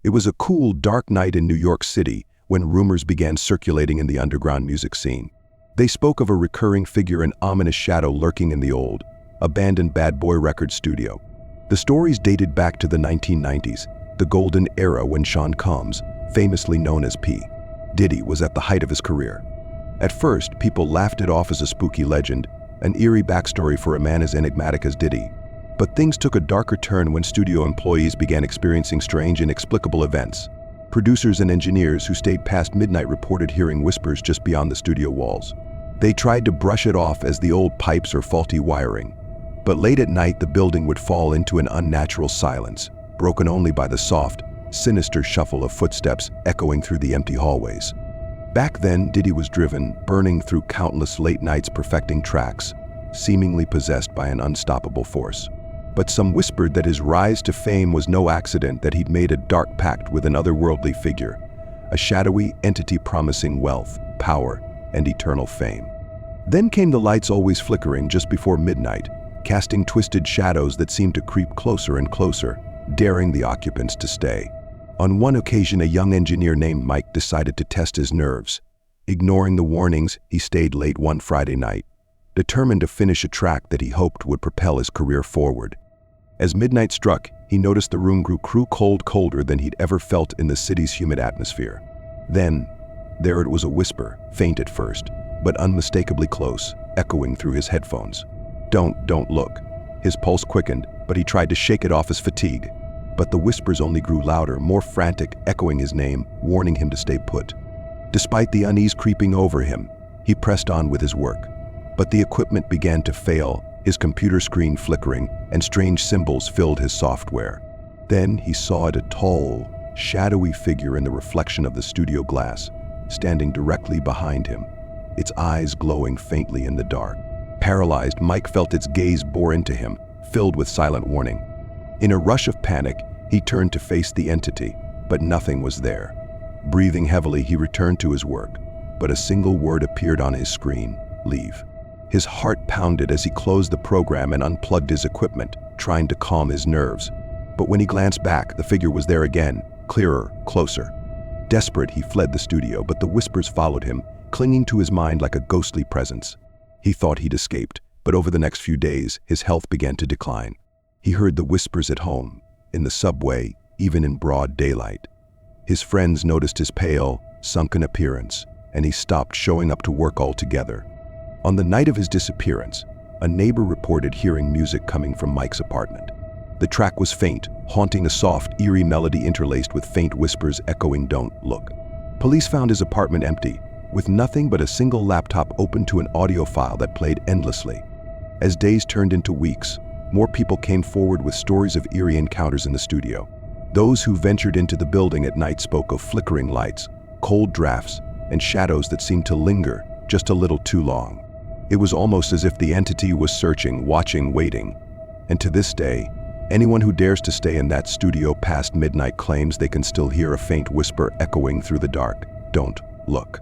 It was a cool, dark night in New York City when rumors began circulating in the underground music scene. They spoke of a recurring figure, an ominous shadow lurking in the old, abandoned Bad Boy record studio. The stories dated back to the 1990s, the golden era when Sean Combs, famously known as P. Diddy, was at the height of his career. At first, people laughed it off as a spooky legend, an eerie backstory for a man as enigmatic as Diddy. But things took a darker turn when studio employees began experiencing strange, inexplicable events. Producers and engineers who stayed past midnight reported hearing whispers just beyond the studio walls. They tried to brush it off as the old pipes or faulty wiring. But late at night, the building would fall into an unnatural silence, broken only by the soft, sinister shuffle of footsteps echoing through the empty hallways. Back then, Diddy was driven, burning through countless late nights perfecting tracks, seemingly possessed by an unstoppable force. But some whispered that his rise to fame was no accident, that he'd made a dark pact with an otherworldly figure, a shadowy entity promising wealth, power, and eternal fame. Then came the lights always flickering just before midnight, casting twisted shadows that seemed to creep closer and closer, daring the occupants to stay. On one occasion, a young engineer named Mike decided to test his nerves. Ignoring the warnings, he stayed late one Friday night, determined to finish a track that he hoped would propel his career forward. As midnight struck, he noticed the room grew colder than he'd ever felt in the city's humid atmosphere. Then, there it was, a whisper, faint at first, but unmistakably close, echoing through his headphones. Don't look." His pulse quickened, but he tried to shake it off as fatigue. But the whispers only grew louder, more frantic, echoing his name, warning him to stay put. Despite the unease creeping over him, he pressed on with his work. But the equipment began to fail, his computer screen flickering, and strange symbols filled his software. Then he saw it, a tall, shadowy figure in the reflection of the studio glass, standing directly behind him, its eyes glowing faintly in the dark. Paralyzed, Mike felt its gaze bore into him, filled with silent warning. In a rush of panic, he turned to face the entity, but nothing was there. Breathing heavily, he returned to his work, but a single word appeared on his screen: leave. His heart pounded as he closed the program and unplugged his equipment, trying to calm his nerves. But when he glanced back, the figure was there again, clearer, closer. Desperate, he fled the studio, but the whispers followed him, clinging to his mind like a ghostly presence. He thought he'd escaped, but over the next few days, his health began to decline. He heard the whispers at home, in the subway, even in broad daylight. His friends noticed his pale, sunken appearance, and he stopped showing up to work altogether. On the night of his disappearance, a neighbor reported hearing music coming from Mike's apartment. The track was faint, haunting, a soft, eerie melody interlaced with faint whispers echoing, "Don't look." Police found his apartment empty, with nothing but a single laptop open to an audio file that played endlessly. As days turned into weeks, more people came forward with stories of eerie encounters in the studio. Those who ventured into the building at night spoke of flickering lights, cold drafts, and shadows that seemed to linger just a little too long. It was almost as if the entity was searching, watching, waiting. And to this day, anyone who dares to stay in that studio past midnight claims they can still hear a faint whisper echoing through the dark: "Don't look."